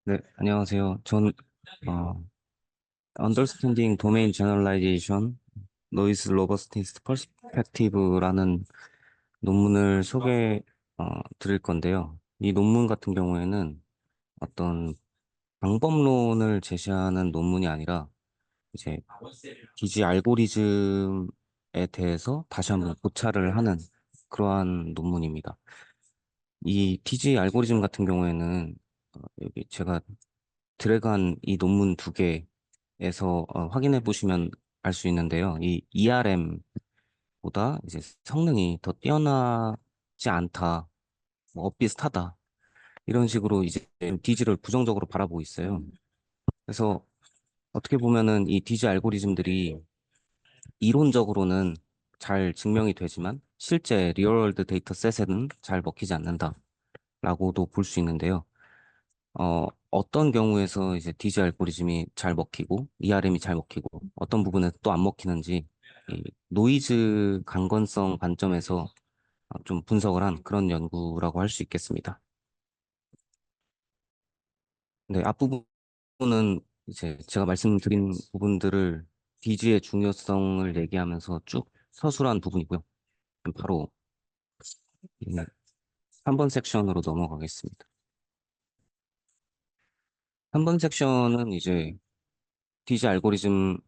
네, 안녕하세요. 어, Understanding Domain Generalization, Noise Robustness Perspective라는 논문을 드릴 건데요. 이 논문 같은 경우에는 어떤 방법론을 제시하는 논문이 아니라 이제 기지 알고리즘에 대해서 다시 한번 고찰을 하는 그러한 논문입니다. 이 DG 알고리즘 같은 경우에는 여기 제가 드래그한 이 논문 두 개에서 확인해 보시면 알 수 있는데요. 이 ERM보다 이제 성능이 더 뛰어나지 않다, 뭐 엇비슷하다 이런 식으로 이제 DG를 부정적으로 바라보고 있어요. 그래서 어떻게 보면은 이 DG 알고리즘들이 이론적으로는 잘 증명이 되지만 실제 리얼월드 데이터셋에는 잘 먹히지 않는다라고도 볼 수 있는데요. 어떤 경우에서 이제 DG 알고리즘이 잘 먹히고 ERM이 잘 먹히고 어떤 부분에 또 안 먹히는지 이 노이즈 강건성 관점에서 좀 분석을 한 그런 연구라고 할 수 있겠습니다. 네, 앞부분은 이제 제가 말씀드린 부분들을 DG의 중요성을 얘기하면서 쭉 서술한 부분이고요. 그럼 바로 3번 섹션으로 넘어가겠습니다. 3번 섹션은 이제 DG 알고리즘에서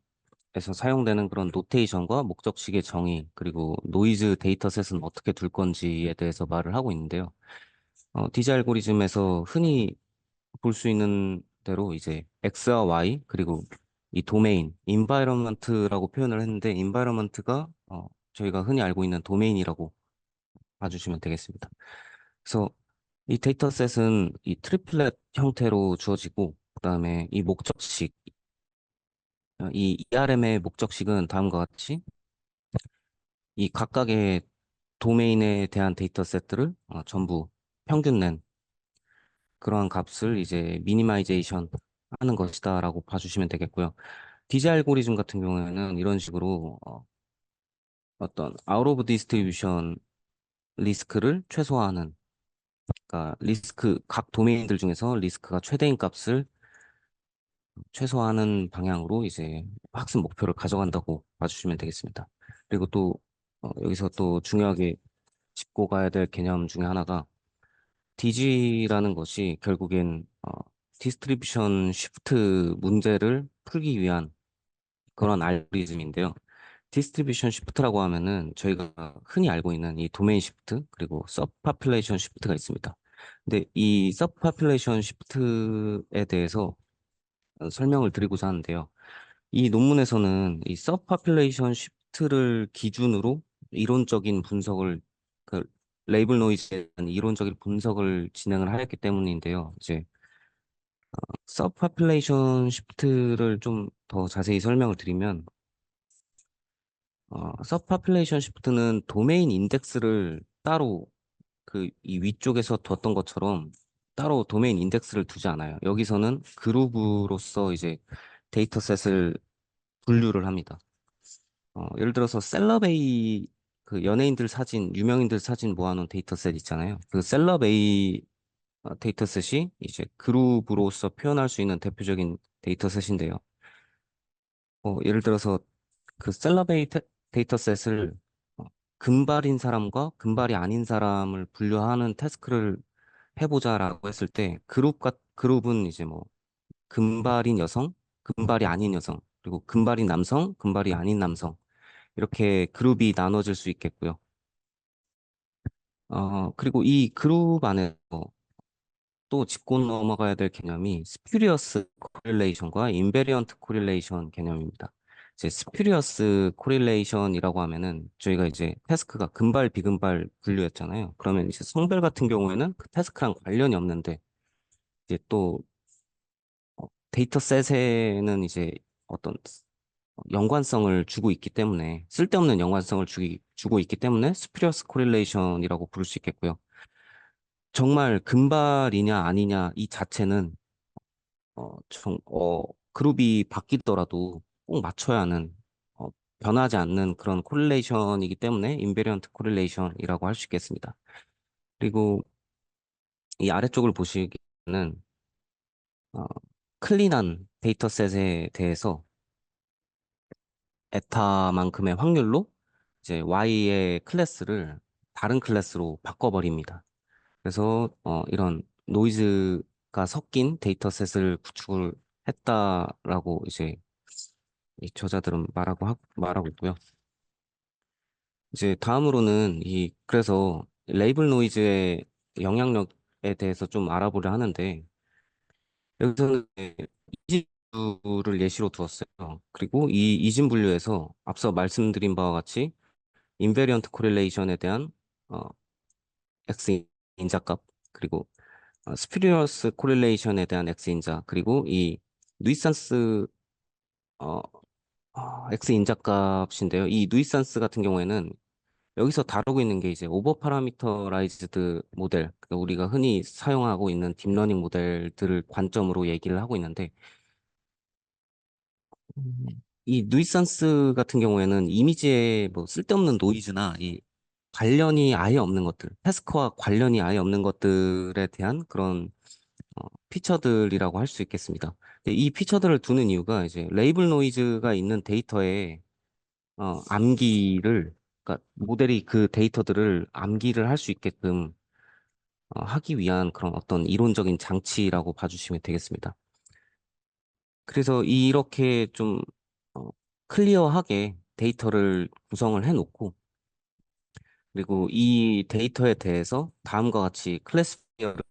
사용되는 그런 노테이션과 목적식의 정의, 그리고 노이즈 데이터셋은 어떻게 둘 건지에 대해서 말을 하고 있는데요. 디지 알고리즘에서 흔히 볼 수 있는 대로 이제 X와 Y, 그리고 이 도메인, 인바이러먼트라고 표현을 했는데, 인바이러먼트가 저희가 흔히 알고 있는 도메인이라고 봐주시면 되겠습니다. 그래서 이 데이터셋은 이 트리플렛 형태로 주어지고, 그다음에 이 목적식, 이 ERM의 목적식은 다음과 같이 이 각각의 도메인에 대한 데이터셋들을 전부 평균 낸 그러한 값을 이제 미니마이제이션 하는 것이다라고 봐주시면 되겠고요. 디지 알고리즘 같은 경우에는 이런 식으로 어떤 아웃 오브 디스트리뷰션 리스크를 최소화하는, 그러니까 리스크 각 도메인들 중에서 리스크가 최대인 값을 최소화하는 방향으로 이제 학습 목표를 가져간다고 봐주시면 되겠습니다. 그리고 또 여기서 또 중요하게 짚고 가야 될 개념 중에 하나가 DG라는 것이 결국엔 디스트리뷰션 쉬프트 문제를 풀기 위한 그런 알고리즘인데요. 디스트리뷰션 쉬프트라고 하면은 저희가 흔히 알고 있는 이 도메인 쉬프트 그리고 서브파퓰레이션 쉬프트가 있습니다. 근데 이 서브파퓰레이션 쉬프트에 대해서 설명을 드리고자 하는데요. 이 논문에서는 이 서브파퓰레이션 쉬프트를 기준으로 이론적인 분석을 그 레이블 노이즈에 대한 이론적인 분석을 진행을 하였기 때문인데요. 이제 서브파퓰레이션 쉬프트를 좀 더 자세히 설명을 드리면 서브파퓰레이션 쉬프트는 도메인 인덱스를 따로 그 이 위쪽에서 뒀던 것처럼 따로 도메인 인덱스를 두지 않아요. 여기서는 그룹으로서 이제 데이터셋을 분류를 합니다. 예를 들어서 셀럽A 그 연예인들 사진, 유명인들 사진 모아놓은 데이터셋 있잖아요. 그 셀럽A 데이터셋이 이제 그룹으로서 표현할 수 있는 대표적인 데이터셋인데요. 예를 들어서 그 셀럽A 데이터셋을 어, 금발인 사람과 금발이 아닌 사람을 분류하는 태스크를 해보자라고 했을 때 그룹은 이제 뭐 금발인 여성, 금발이 아닌 여성, 그리고 금발인 남성, 금발이 아닌 남성 이렇게 그룹이 나눠질 수 있겠고요. 그리고 이 그룹 안에 또 짚고 넘어가야 될 개념이 스퓨리어스 코릴레이션과 인베리언트 코릴레이션 개념입니다. 이제 스퓨리어스 코릴레이션이라고 하면은 저희가 이제 태스크가 금발, 비금발 분류였잖아요. 그러면 이제 성별 같은 경우에는 그 태스크랑 관련이 없는데 이제 또 데이터셋에는 이제 어떤 연관성을 주고 있기 때문에 쓸데없는 연관성을 주고 있기 때문에 스퓨리어스 코릴레이션이라고 부를 수 있겠고요. 정말 금발이냐 아니냐 이 자체는 그룹이 바뀌더라도 꼭 맞춰야 하는 어, 변하지 않는 그런 코릴레이션이기 때문에 인베리언트 코릴레이션이라고 할 수 있겠습니다. 그리고 이 아래쪽을 보시기에는 어, 클린한 데이터셋에 대해서 에타만큼의 확률로 이제 Y의 클래스를 다른 클래스로 바꿔버립니다. 그래서 이런 노이즈가 섞인 데이터셋을 구축을 했다라고 이제 이 저자들은 말하고 있고요. 이제 다음으로는 그래서 레이블 노이즈의 영향력에 대해서 좀 알아보려 하는데 여기서는 이진분류를 예시로 두었어요. 그리고 이 이진분류에서 앞서 말씀드린 바와 같이 인베리언트 코릴레이션에 대한 어, X 인자값 그리고 스퓨리어스 코릴레이션에 대한 X 인자 그리고 이 누이산스 어, X 인자값인데요. 이 누이산스 같은 경우에는 여기서 다루고 있는 게 이제 오버 파라미터라이즈드 모델, 그러니까 우리가 흔히 사용하고 있는 딥러닝 모델들을 관점으로 얘기를 하고 있는데 이 누이산스 같은 경우에는 이미지에 뭐 쓸데없는 노이즈나 이 관련이 아예 없는 것들, 태스크와 관련이 아예 없는 것들에 대한 그런 피처들이라고 할 수 있겠습니다. 근데 이 피처들을 두는 이유가 이제 레이블 노이즈가 있는 데이터에 암기를 그러니까 모델이 그 데이터들을 암기를 할 수 있게끔 하기 위한 그런 어떤 이론적인 장치라고 봐주시면 되겠습니다. 그래서 이렇게 좀 어, 클리어하게 데이터를 구성을 해놓고 그리고 이 데이터에 대해서 다음과 같이 클래시피어를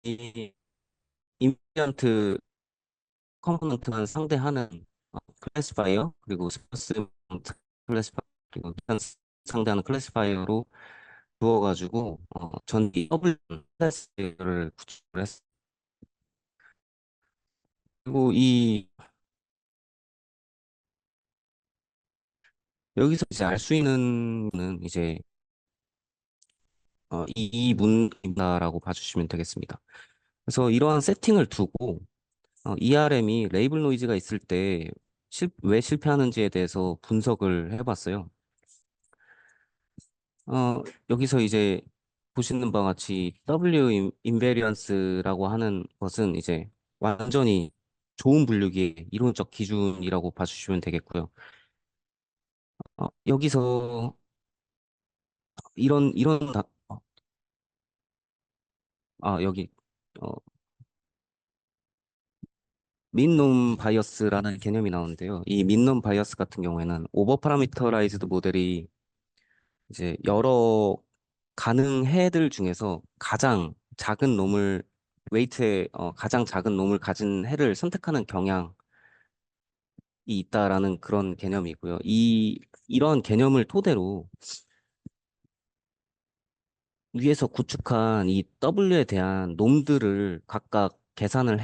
이 인비언트 컴포넌트만 상대하는 클래시파이어 그리고 스퍼스 클래시파이어 그리고 상대하는 클래시파이어로 두어가지고 전기 더블 클래스를 구축을 했어요. 그리고 이 여기서 이제 알 수 있는 는 이제 이 문이다라고 봐주시면 되겠습니다. 그래서 이러한 세팅을 두고 ERM이 레이블 노이즈가 있을 때 왜 실패하는지에 대해서 분석을 해봤어요. 여기서 이제 보시는 바와 같이 W 인베리언스라고 하는 것은 이제 완전히 좋은 분류기의 이론적 기준이라고 봐주시면 되겠고요. 여기서 이런 여기 어, 민놈 바이어스라는 개념이 나오는데요. 이 민놈 바이어스 같은 경우에는 오버 파라미터라이즈드 모델이 이제 여러 가능 해들 중에서 가장 작은 놈을 웨이트의 가장 작은 놈을 가진 해를 선택하는 경향이 있다라는 그런 개념이고요. 이런 개념을 토대로 위에서 구축한 이 W에 대한 놈들을 각각 계산을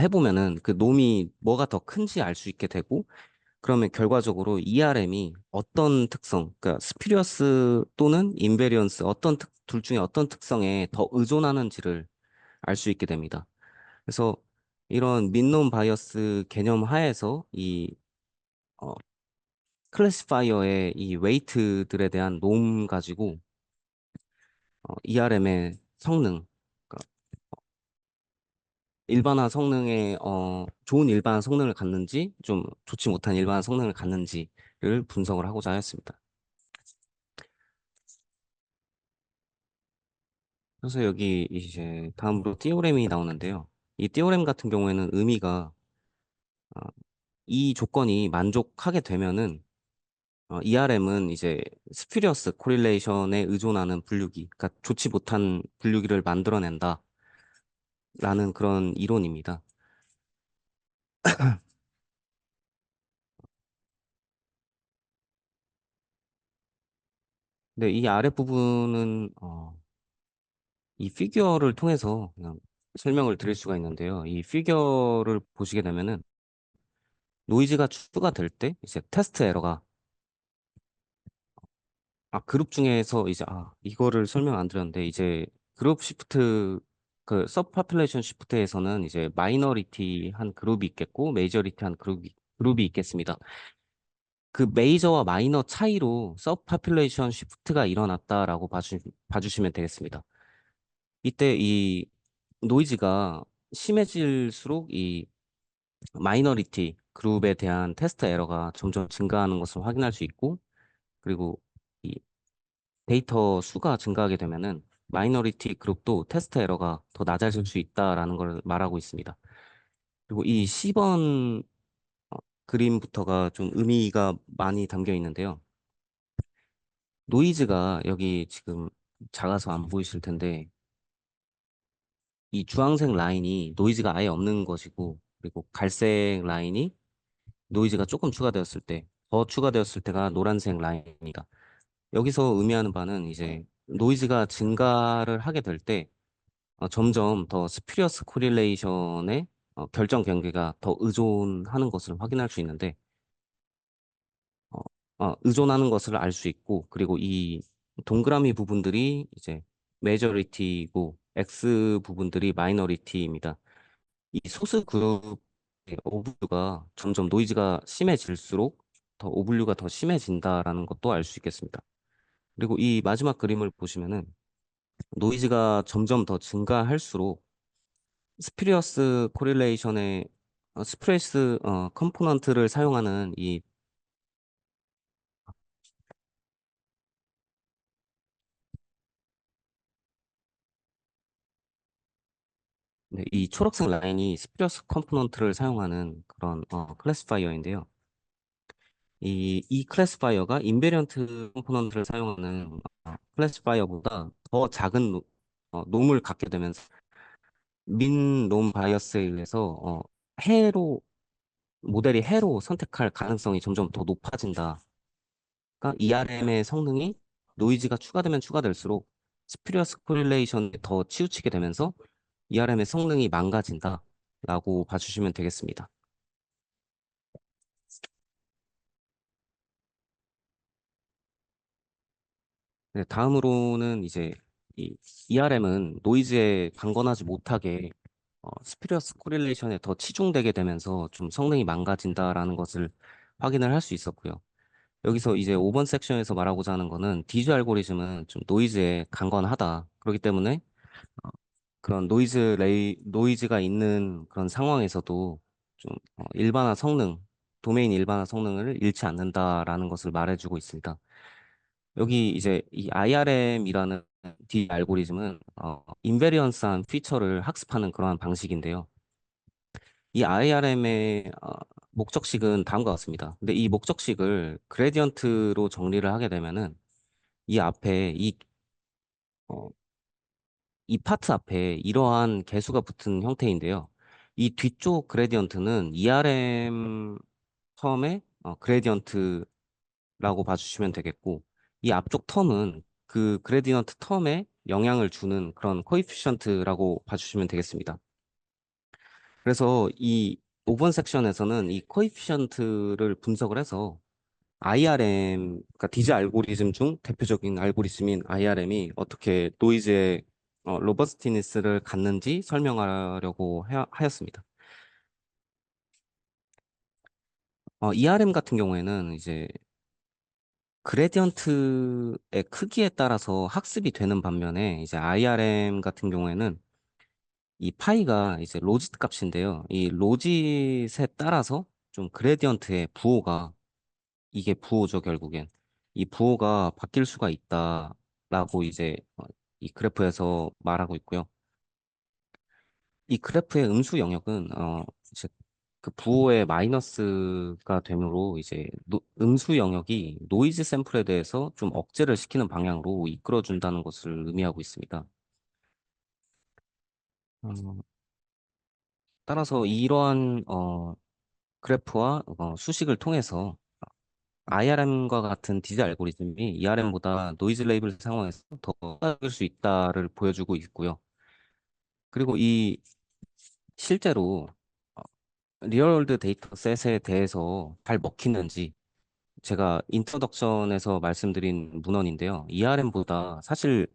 해보면은 그 놈이 뭐가 더 큰지 알 수 있게 되고 그러면 결과적으로 ERM이 어떤 특성, 그러니까 스피리어스 또는 인베리언스 둘 중에 어떤 특성에 더 의존하는지를 알 수 있게 됩니다. 그래서 이런 민놈 바이어스 개념 하에서 이 어, 클래시파이어의 이 웨이트들에 대한 놈 가지고 ERM의 성능, 그러니까 좋은 일반화 성능을 갖는지 좀 좋지 못한 일반화 성능을 갖는지를 분석을 하고자 하였습니다. 그래서 여기 이제 다음으로 띠오렘이 나오는데요. 이 띠오렘 같은 경우에는 의미가 어, 이 조건이 만족하게 되면은 ERM은 이제 스퓨리어스 코릴레이션에 의존하는 분류기, 그러니까 좋지 못한 분류기를 만들어낸다라는 그런 이론입니다. 근데 이 아래 부분은 이 피규어를 통해서 그냥 설명을 드릴 수가 있는데요. 이 피규어를 보시게 되면은 노이즈가 추가될 때 이제 테스트 에러가 그룹 중에서 이제, 이거를 설명 안 드렸는데, 이제 그룹 시프트, 그 서브파퓰레이션 시프트에서는 이제 마이너리티 한 그룹이 있겠고, 메이저리티 한 그룹이 있겠습니다. 그 메이저와 마이너 차이로 서브파퓰레이션 시프트가 일어났다라고 봐주시면 되겠습니다. 이때 노이즈가 심해질수록 이 마이너리티 그룹에 대한 테스트 에러가 점점 증가하는 것을 확인할 수 있고, 그리고 이 데이터 수가 증가하게 되면은 마이너리티 그룹도 테스트 에러가 더 낮아질 수 있다라는 걸 말하고 있습니다. 그리고 이 10번 그림부터가 좀 의미가 많이 담겨 있는데요. 노이즈가 여기 지금 작아서 안 보이실 텐데, 이 주황색 라인이 노이즈가 아예 없는 것이고, 그리고 갈색 라인이 노이즈가 조금 추가되었을 때, 더 추가되었을 때가 노란색 라인입니다. 여기서 의미하는 바는 이제 노이즈가 증가를 하게 될 때, 점점 더 스퓨리어스 코릴레이션의 결정 경계가 더 의존하는 것을 확인할 수 있는데, 어, 의존하는 것을 알 수 있고, 그리고 이 동그라미 부분들이 이제 메저리티이고, X 부분들이 마이너리티입니다. 이 소수 그룹의 오분류가 점점 노이즈가 심해질수록 더 오분류가 더 심해진다라는 것도 알 수 있겠습니다. 그리고 이 마지막 그림을 보시면은 노이즈가 점점 더 증가할수록 스피리어스 코릴레이션의 스프레스 컴포넌트를 사용하는 네, 이 초록색 라인이 스피리어스 컴포넌트를 사용하는 그런 클래시파이어인데요. 이 클래시파이어가 인베리언트 컴포넌트를 사용하는 클래시파이어보다 더 작은 놈을 갖게 되면서 민 롬 바이어스에 의해서 해로 모델이 해로 선택할 가능성이 점점 더 높아진다. 그러니까 ERM의 성능이 노이즈가 추가되면 추가될수록 스퓨리어스 코릴레이션에 더 치우치게 되면서 ERM의 성능이 망가진다라고 봐주시면 되겠습니다. 네, 다음으로는 이제 이 ERM은 노이즈에 강건하지 못하게 스퓨리어스 코릴레이션에 더 치중되게 되면서 좀 성능이 망가진다라는 것을 확인을 할 수 있었고요. 여기서 이제 5번 섹션에서 말하고자 하는 거는 디즈 알고리즘은 좀 노이즈에 강건하다. 그렇기 때문에 그런 노이즈가 있는 그런 상황에서도 좀 일반화 성능, 도메인 일반화 성능을 잃지 않는다라는 것을 말해주고 있습니다. 여기 이제 이 IRM이라는 D 알고리즘은 인베리언스한 피처를 학습하는 그러한 방식인데요. 이 IRM의 목적식은 다음과 같습니다. 근데 이 목적식을 그레디언트로 정리를 하게 되면은 이 앞에 어, 이 파트 앞에 이러한 개수가 붙은 형태인데요. 이 뒤쪽 그레디언트는 ERM 텀의 그레디언트라고 봐주시면 되겠고, 이 앞쪽 텀은 그 그레디언트 텀에 영향을 주는 그런 코이피션트라고 봐주시면 되겠습니다. 그래서 이 5번 섹션에서는 이 코이피션트를 분석을 해서 IRM, 그러니까 디즈 알고리즘 중 대표적인 알고리즘인 IRM이 어떻게 노이즈의 로버스티니스를 갖는지 설명하려고 하였습니다. ERM 같은 경우에는 이제 그레디언트의 크기에 따라서 학습이 되는 반면에 이제 IRM 같은 경우에는 이 파이가 이제 로짓 값인데요. 이 로짓에 따라서 좀 그레디언트의 부호가 이게 부호죠, 결국엔. 이 부호가 바뀔 수가 있다라고 이제 이 그래프에서 말하고 있고요. 이 그래프의 음수 영역은 이제 그 부호의 마이너스가 되므로 이제 음수 영역이 노이즈 샘플에 대해서 좀 억제를 시키는 방향으로 이끌어준다는 것을 의미하고 있습니다. 어, 따라서 이러한 그래프와 수식을 통해서 IRM과 같은 디지 알고리즘이 ERM보다 노이즈 레이블 상황에서 더 빠를 수 있다를 보여주고 있고요. 그리고 이 실제로 어, 리얼월드 데이터셋에 대해서 잘 먹히는지 제가 인트로덕션에서 말씀드린 문헌인데요. ERM보다 사실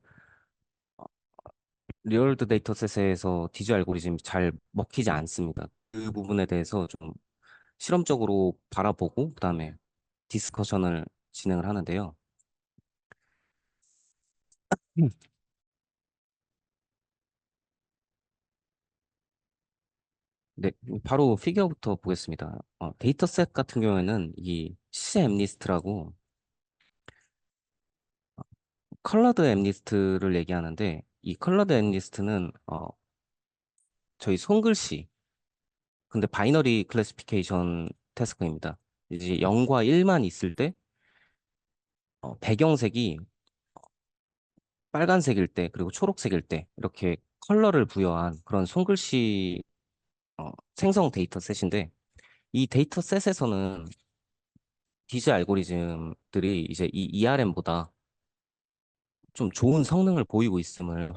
리얼월드 데이터셋에서 디지 알고리즘이 잘 먹히지 않습니다. 그 부분에 대해서 좀 실험적으로 바라보고 그다음에 디스커션을 진행을 하는데요. 음. 네, 바로 피규어부터 보겠습니다. 데이터셋 같은 경우에는 이 시제 엠리스트라고 컬러드 엠리스트를 얘기하는데 이 컬러드 엠리스트는 저희 손글씨 근데 바이너리 클래시피케이션 태스크입니다. 이제 0과 1만 있을 때 배경색이 빨간색일 때 그리고 초록색일 때 이렇게 컬러를 부여한 그런 손글씨 생성 데이터셋인데 이 데이터셋에서는 디지 알고리즘들이 이제 이 ERM보다 좀 좋은 성능을 보이고 있음을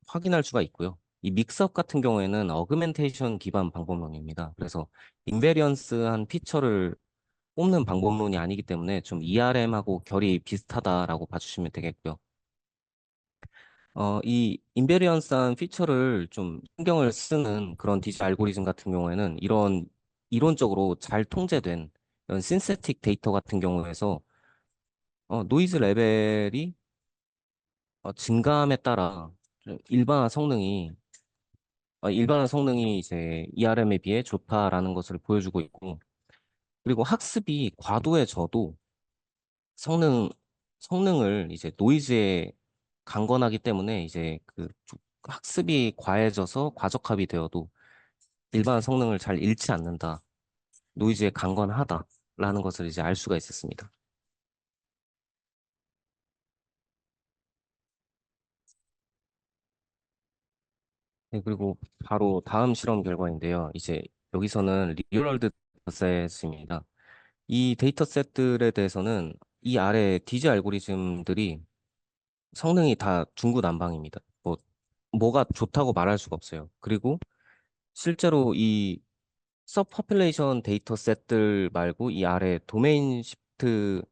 확인할 수가 있고요. 이 믹스업 같은 경우에는 어그멘테이션 기반 방법론입니다. 그래서 인베리언스한 피처를 뽑는 방법론이 아니기 때문에 좀 ERM하고 결이 비슷하다라고 봐주시면 되겠고요. 이 인베리언스한 피처를 좀 신경을 쓰는 그런 디지 알고리즘 같은 경우에는 이런 이론적으로 잘 통제된 이런 신세틱 데이터 같은 경우에서 노이즈 레벨이 증가함에 따라 좀 일반화 성능이 이제 ERM에 비해 좋다라는 것을 보여주고 있고, 그리고 학습이 과도해져도 성능, 성능을 이제 노이즈에 강건하기 때문에 이제 학습이 과해져서 과적합이 되어도 일반 성능을 잘 잃지 않는다. 노이즈에 강건하다라는 것을 이제 알 수가 있었습니다. 네, 그리고 바로 다음 실험 결과인데요. 이제 여기서는 리얼월드 데이터셋입니다. 이 데이터셋들에 대해서는 이 아래 디지 알고리즘들이 성능이 다 중구난방입니다. 뭐가 좋다고 말할 수가 없어요. 그리고 실제로 이 서퍼필레이션 데이터셋들 말고 이 아래 도메인 시프트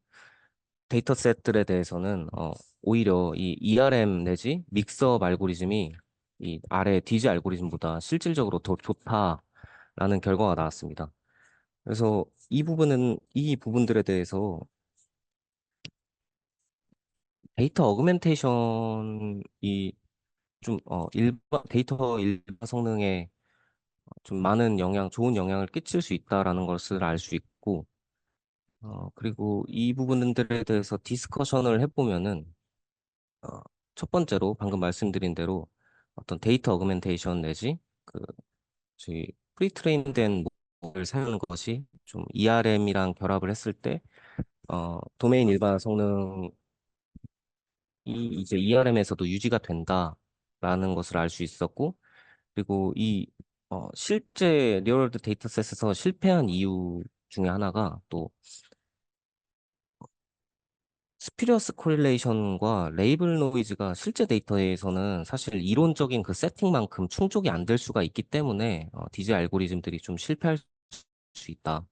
데이터셋들에 대해서는 오히려 이 ERM 내지 믹서업 알고리즘이 이 아래 디지 알고리즘보다 실질적으로 더 좋다라는 결과가 나왔습니다. 그래서 이 부분들에 대해서 데이터 어그멘테이션이 데이터 일반 성능에 좀 좋은 영향을 끼칠 수 있다라는 것을 알 수 있고, 그리고 이 부분들에 대해서 디스커션을 해보면은, 어, 첫 번째로 방금 말씀드린 대로 어떤 데이터 어그멘테이션 내지 저희 프리트레인된 모델을 사용하는 것이 좀 ERM이랑 결합을 했을 때, 도메인 일반 성능이 이제 ERM에서도 유지가 된다라는 것을 알 수 있었고, 그리고 실제 리얼월드 데이터셋에서 실패한 이유 중에 하나가 또 스피리어스 코릴레이션과 레이블 노이즈가 실제 데이터에서는 사실 이론적인 그 세팅만큼 충족이 안 될 수가 있기 때문에 DZ 알고리즘들이 좀 실패할 수 있다.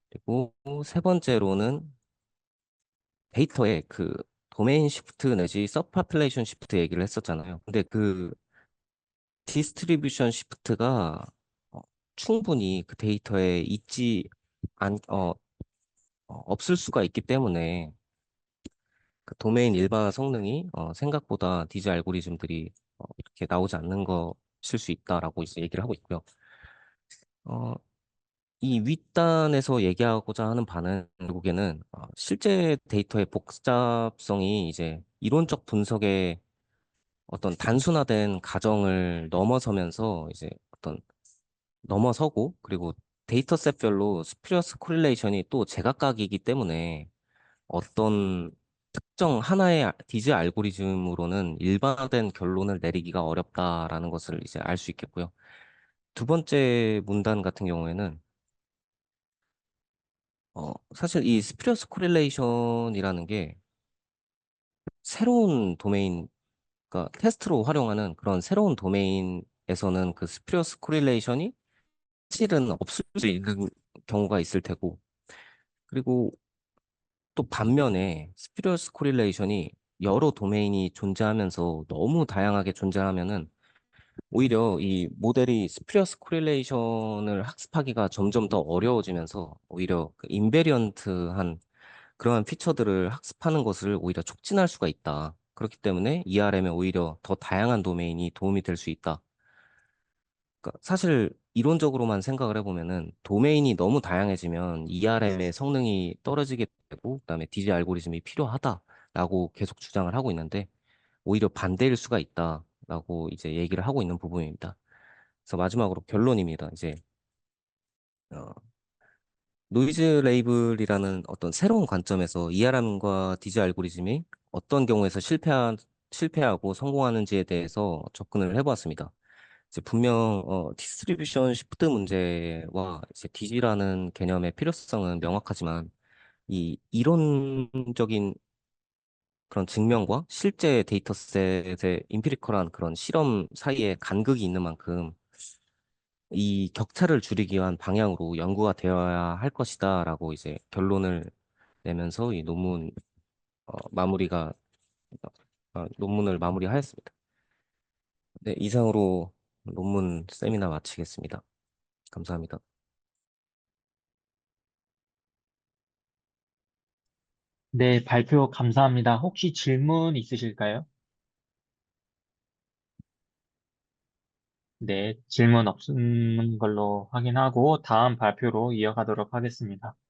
그리고 세 번째로는 데이터의 그 도메인 시프트 내지 서파필레이션 시프트 얘기를 했었잖아요. 근데 그 디스트리뷰션 시프트가 충분히 그 데이터에 없을 수가 있기 때문에 그 도메인 일반화 성능이 생각보다 디지 알고리즘들이 이렇게 나오지 않는 것일 수 있다라고 이제 얘기를 하고 있고요. 어, 이 윗단에서 얘기하고자 하는 바는 결국에는 실제 데이터의 복잡성이 이제 이론적 분석의 어떤 단순화된 가정을 넘어서면서 이제 넘어서고 그리고 데이터셋별로 스퓨리어스 코릴레이션이 또 제각각이기 때문에 어떤 특정 하나의 디즈 알고리즘으로는 일반화된 결론을 내리기가 어렵다라는 것을 이제 알 수 있겠고요. 두 번째 문단 같은 경우에는 사실 이 스퓨리어스 코릴레이션이라는 게 새로운 도메인, 그러니까 테스트로 활용하는 그런 새로운 도메인에서는 그 스퓨리어스 코릴레이션이 사실은 없을 수 있는 경우가 있을 테고, 그리고 또 반면에 스피리어스 코릴레이션이 여러 도메인이 존재하면서 너무 다양하게 존재하면은 오히려 이 모델이 스피리어스 코릴레이션을 학습하기가 점점 더 어려워지면서 오히려 그 인베리언트한 그러한 피처들을 학습하는 것을 오히려 촉진할 수가 있다. 그렇기 때문에 ERM에 오히려 더 다양한 도메인이 도움이 될 수 있다. 그러니까 사실 이론적으로만 생각을 해보면은 도메인이 너무 다양해지면 ERM의 성능이 떨어지게 되고 그다음에 디지 알고리즘이 필요하다라고 계속 주장을 하고 있는데 오히려 반대일 수가 있다라고 이제 얘기를 하고 있는 부분입니다. 그래서 마지막으로 결론입니다. 이제 어, 노이즈 레이블이라는 어떤 새로운 관점에서 ERM과 디지 알고리즘이 어떤 경우에서 실패하고 성공하는지에 대해서 접근을 해보았습니다. 이제 분명 디스트리뷰션 시프트 문제와 이제 디지라는 개념의 필요성은 명확하지만 이 이론적인 그런 증명과 실제 데이터셋의 임피리컬한 그런 실험 사이에 간극이 있는 만큼 이 격차를 줄이기 위한 방향으로 연구가 되어야 할 것이다라고 이제 결론을 내면서 이 마무리가 논문을 마무리하였습니다. 네, 이상으로 논문 세미나 마치겠습니다. 감사합니다. 네, 발표 감사합니다. 혹시 질문 있으실까요? 네, 질문 없는 걸로 확인하고 다음 발표로 이어가도록 하겠습니다.